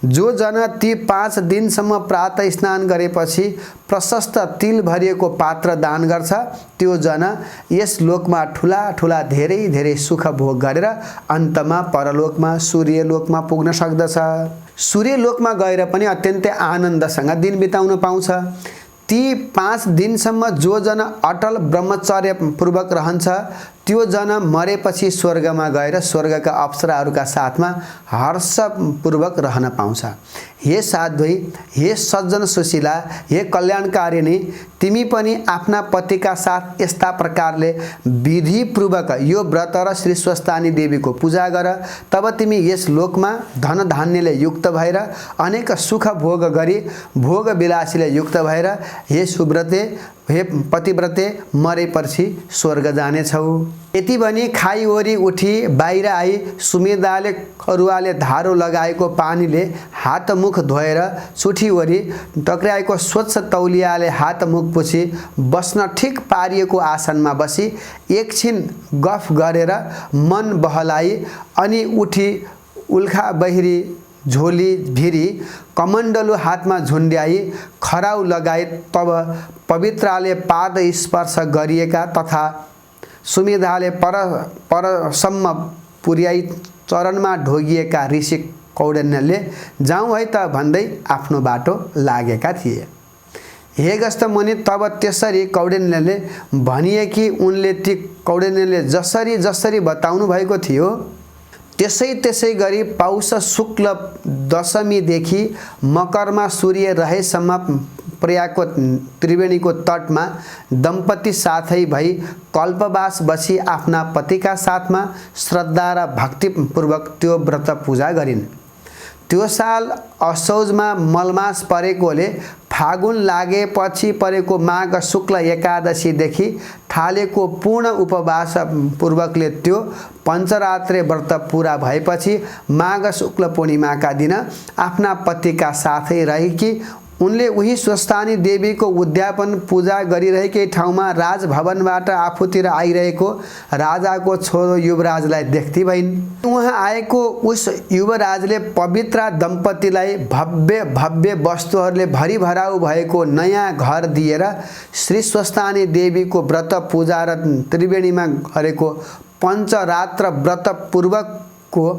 जो जन ती 5 दिनसम्म प्रातः स्नान गरेपछि प्रशस्त तिल भरिएको पात्र दान गर्छ त्यो जन यस लोकमा ठुला ठुला धेरै सुख भोग गरेर अन्तमा परलोकमा सूर्यलोकमा पुग्न सक्दछ। सूर्यलोकमा गएर पनि अत्यन्तै आनन्दसँग दिन बिताउन पाउँछ। ती 5 दिनसम्म जो जन अटल ब्रह्मचर्य पूर्वक रहन्छ त्यो जन मरेपछि स्वर्गमा गएर स्वर्गका अप्सराहरूका साथमा हर्षपूर्वक रहन पाउँछ। हे साध्वी, हे सज्जन सुशीला, हे कल्याणकारिणी, तिमी पनि आफ्ना पतिका साथ यस्ता प्रकारले विधिपूर्वक यो व्रत र श्री स्वस्थानी देवीको पूजा गर। तब तिमी यस लोकमा धन धान्यले युक्त भएर अनेक सुख भोग गरी भोग विलासीले युक्त भएर हे सुव्रते, हे पतिव्रते मरेपछि स्वर्ग जानेछौ। यति भनी खाइवरी उठी बाहिर आई सुमेधाले खरुवाले धारो लगाएको पानीले हात मुख धोएर चुठीवरी टक्राएको स्वच्छ तौलियाले हात मुख पुछी बस्न ठिक पारिएको आसनमा बसी एकछिन गफ गरेर मन बहलाई अनि उठी उल्खा बहिरी झोली भिरी कमण्डलु हातमा झुन्ड्याई खराउ लगाए तब पवित्राले पाद स्पर्श गरिएका तथा सुमेधाले परसम्म पुर्याई चरणमा ढोगिएका ऋषि कौण्डिन्यले जाउँ है त भन्दै आफ्नो बाटो लागेका थिए। हे गस्त मुनि, तब त्यसरी कौण्डिन्यले भनिए कि उनले ती कौण्डिन्यले जसरी बताउनु भएको थियो त्यसै गरी पौष शुक्ल दशमीदेखि मकरमा सूर्य रहेसम्म प्रयागको त्रिवेणीको तटमा दम्पति साथै भई कल्पवास बसी आफ्ना पतिका साथमा श्रद्धा र भक्तिपूर्वक त्यो व्रत पूजा गरिन्। त्यो साल असौजमा मलमास परेकोले फागुन लागेपछि परेको माघ शुक्ल एकादशीदेखि थालेको पूर्ण उपवास पूर्वकले त्यो पञ्चरात्रे व्रत पूरा भएपछि माघ शुक्ल पूर्णिमाका दिन आफ्ना पतिका साथै रहेकी उनले उही स्वस्थानी देवीको उद्यापन पूजा गरिरहेकै ठाउँमा राजभवनबाट आफूतिर आइरहेको राजाको छोरो युवराजलाई देख्ती भइन्। उहाँ आएको उस युवराजले पवित्र दम्पतिलाई भव्य वस्तुहरूले भरिभराउ भएको नयाँ घर दिएर श्री स्वस्थानी देवीको व्रत पूजा र त्रिवेणीमा गरेको पञ्चरात्र व्रत पूर्वकको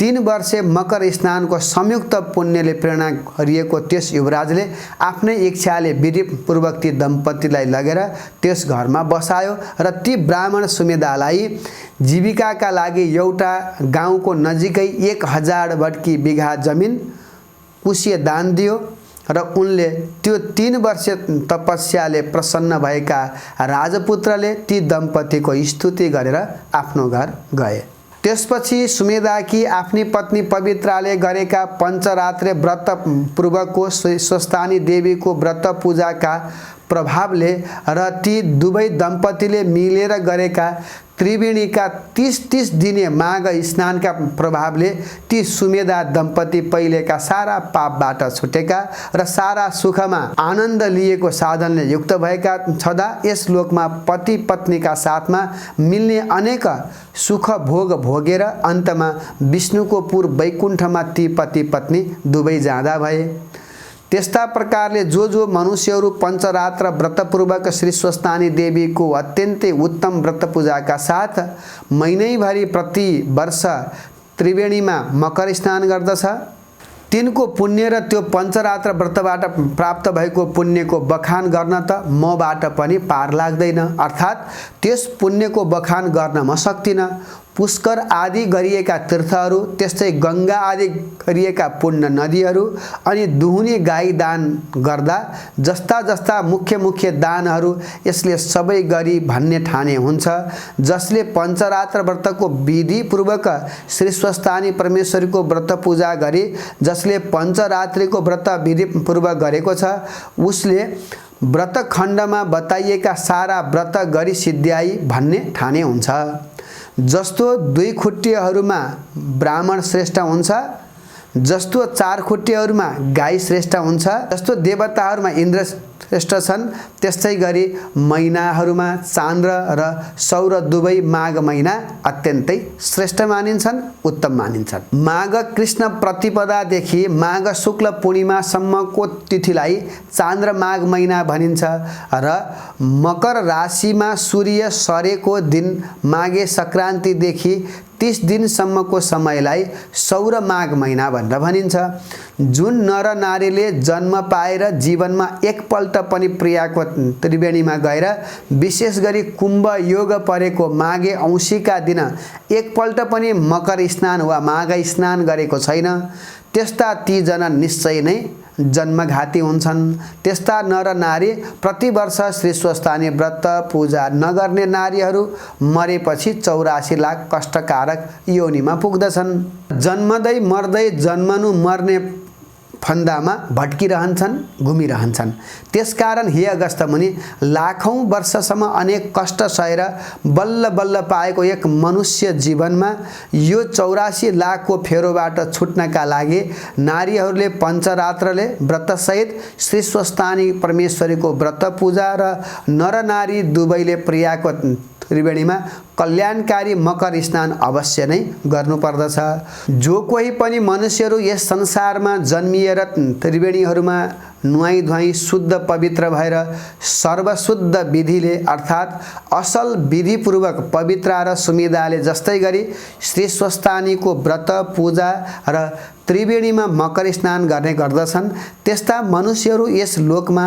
3 वर्षे मकर स्नानको संयुक्त पुण्यले प्रेरणा गरिएको त्यस युवराजले आफ्नै इच्छाले विधिपूर्वक ती दम्पतिलाई लगेर त्यस घरमा बसायो र ती ब्राह्मण सुमेधालाई जीविकाका लागि एउटा गाउँको नजिकै 1000 बटकी बिघा जमिन कुशीय दान दियो र उनले त्यो 3 वर्षीय तपस्याले प्रसन्न भएका राजपुत्रले ती दम्पतिको स्तुति गरेर आफ्नो घर गए। त्यसपछि सुमेधाकी आफ्नी पत्नी पवित्राले गरेका पञ्चरात्रे व्रत पूर्वकको स्वस्थानी देवीको व्रत पूजाका प्रभावले र ती दुवै दम्पतिले मिलेर गरेका त्रिवेणीका 30 दिने माघ स्नानका प्रभावले ती सुमेधा दम्पति पहिलेका सारा पापबाट छुटेका र सारा सुखमा आनन्द लिएको साधनले युक्त भएका छँदा यस लोकमा पति पत्नीका साथमा मिल्ने अनेक सुख भोग भोगेर अन्तमा विष्णुको पुर वैकुण्ठमा ती पति पत्नी दुवै जाँदा भए। त्यस्ता प्रकारले जो मनुष्यहरू पञ्चरात्र व्रतपूर्वक श्री स्वस्थानी देवीको अत्यन्तै उत्तम व्रत पूजाका साथ महिनैभरि प्रति वर्ष त्रिवेणीमा मकर स्नान गर्दछ, तिनको पुण्य र त्यो पञ्चरात्र व्रतबाट प्राप्त भएको पुण्यको बखान गर्न त मबाट पनि पार लाग्दैन, अर्थात् त्यस पुण्यको बखान गर्न म सक्दिनँ। पुष्कर आदि गरिएका तीर्थहरू, त्यस्तै गङ्गा आदि गरिएका पुण्य नदीहरू अनि दुहुने गाई दान गर्दा जस्ता जस्ता मुख्य दानहरू यसले सबै गरी भन्ने ठाने हुन्छ। जसले पञ्चरात्र व्रतको विधिपूर्वक श्री स्वस्थानी परमेश्वरीको व्रत पूजा गरी जसले पञ्चरात्रिको व्रत विधिपूर्वक गरेको छ उसले व्रतखण्डमा बताइएका सारा व्रत गरी सिद्ध्याई भन्ने ठाने हुन्छ। जस्तो 2 खुट्टेहरूमा ब्राह्मण श्रेष्ठ हुन्छ, जस्तो 4 खुट्टेहरूमा गाई श्रेष्ठ हुन्छ, जस्तो देवताहरूमा इन्द्र श्रेष्ठ छन्, त्यस्तै गरी महिनाहरूमा चान्द्र र सौर दुवै माघ महिना अत्यन्तै श्रेष्ठ मानिन्छन्, उत्तम मानिन्छन्। माघ कृष्ण प्रतिपदादेखि माघ शुक्ल पूर्णिमासम्मको तिथिलाई चान्द्र माघ महिना भनिन्छ र मकर राशिमा सूर्य सरेको दिन माघे सङ्क्रान्तिदेखि 30 दिनसम्मको समयलाई सौर माघ महिना भनेर भनिन्छ। जुन नर नारीले जन्म पाएर जीवनमा एकपल्ट पनि प्रियाको त्रिवेणीमा गएर विशेष गरी कुम्भ योग परेको माघे औँसीका दिन एकपल्ट पनि मकर स्नान वा माघ स्नान गरेको छैन, त्यस्ता ती जना निश्चय नै जन्मघाती हुन्छन्। त्यस्ता नर नारी प्रतिवर्ष श्री स्वस्थानी व्रत पूजा नगर्ने नारीहरू मरेपछि 84 लाख कष्टकारक योनिमा पुग्दछन्। जन्मदै मर्दै जन्मनु मर्ने फन्दामा भट्किरहन्छन्, घुमिरहन्छन्। त्यसकारण हे अगस्त्य मुनि, लाखौं वर्षसम्म अनेक कष्ट सहेर बल्ल बल्ल पाएको एक मनुष्य जीवनमा यो 84 लाखको फेरोबाट छुट्नका लागि नारीहरूले पञ्चरात्रले व्रतसहित श्री स्वस्थानी परमेश्वरीको व्रत पूजा र नर नारी दुवैले प्रियाको त्रिवेणीमा कल्याणकारी मकर स्नान अवश्य नै गर्नुपर्दछ। जो कोही पनि मनुष्यहरू यस संसारमा जन्मिएर त्रिवेणीहरूमा नुहाई धुवाई शुद्ध पवित्र भएर सर्वशुद्ध विधिले अर्थात् असल विधिपूर्वक पवित्र र सुमेधाले जस्तै गरी श्री स्वस्थानीको व्रत पूजा र त्रिवेणीमा मकर स्नान गर्ने गर्दछन्, त्यस्ता मनुष्यहरू यस लोकमा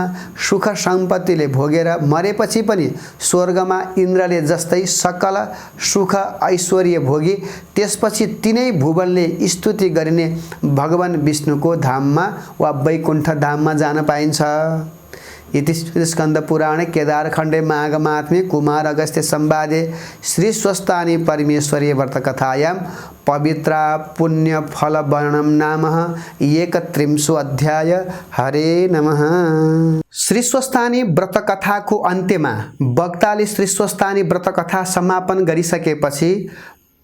सुख सम्पत्तिले भोगेर मरेपछि पनि स्वर्गमा इन्द्रले जस्तै सकल सुख ऐश्वर्य भोगी त्यसपछि तिनै भुवनले स्तुति गरिने भगवान विष्णुको धाममा वा वैकुण्ठ धाममा जान पाइन्छ। इति स्कंद पुराणे केदारखण्डे माघ महात्म्ये कुमार अगस्त्य संवादे श्री स्वस्थानी परमेश्वरी व्रत कथायां पवित्रा पुण्य फल वर्णनम नाम 31 अध्याय। हरे नमः। श्री स्वस्थानी व्रत कथाको अन्त्यमा वक्ताले श्री स्वस्थानी व्रत कथा समापन गरिसकेपछि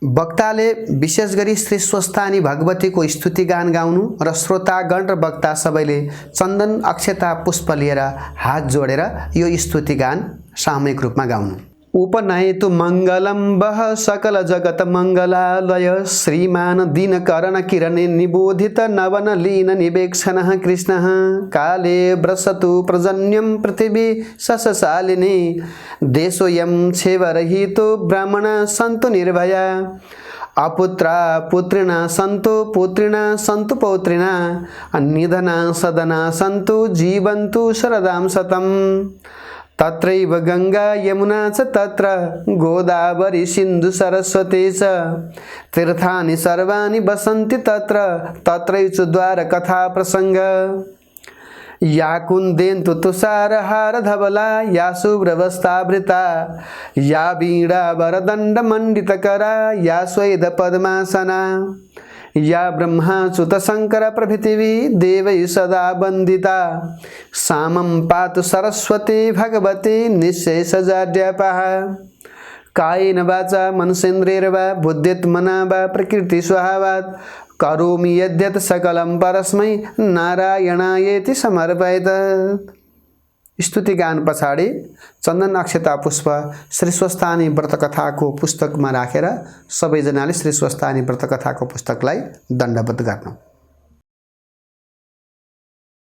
वक्ताले विशेष गरी श्री स्वस्थानी भगवतीको स्तुति गान गाउनु र श्रोतागण र वक्ता सबैले चन्दन अक्षता पुष्प लिएर हात जोडेर यो स्तुति गान सामूहिक रूपमा गाउनु। उपनयतु मंगलम वह सकल जगत मंगलालय श्रीमान दीनकरण किरणे निबोधित नवन लीन निवेक्षण कृष्ण काले व्रसतु प्रजन्यम पृथिवी ससशालिनी देशोयम छेवरहितो ब्राह्मण सन्तु निर्भया अपुत्रा पुत्रिणा सन्तु पुत्रिणा सन्तु पौत्रिणा निधना सदना सन्तु जीवन्तु शरदां शतं तत्रैव गंगा यमुना च तत्र गोदावरी सिन्धु सरस्वती च तीर्थानि सर्वाणि वसन्ति तत्र तत्रैव द्वारकथा प्रसंग या कुन्देन्तु तुषारहार धवला या शुभ्रवस्त्रावृता या वीणा वरदण्ड मण्डितकरा या स्वेद पद्मासना या ब्रह्माच्युत शंकर प्रभृतिवी देवै सदा वंदिता सामं पातु सरस्वती भगवती निःशेषजाड्यापः कायेन वाचा मनसेन्द्रियैर्वा बुद्ध्यात्मना वा प्रकृति स्वभावात् करोमि यद्यत् सकलं परस्मै नारायणायेति समर्पयेत्। स्तुति गान पछाडि चन्दन अक्षता पुष्प श्री स्वस्थानी व्रतकथाको पुस्तकमा राखेर सबैजनाले श्री स्वस्थानी व्रतकथाको पुस्तकलाई दण्डवत गर्नु।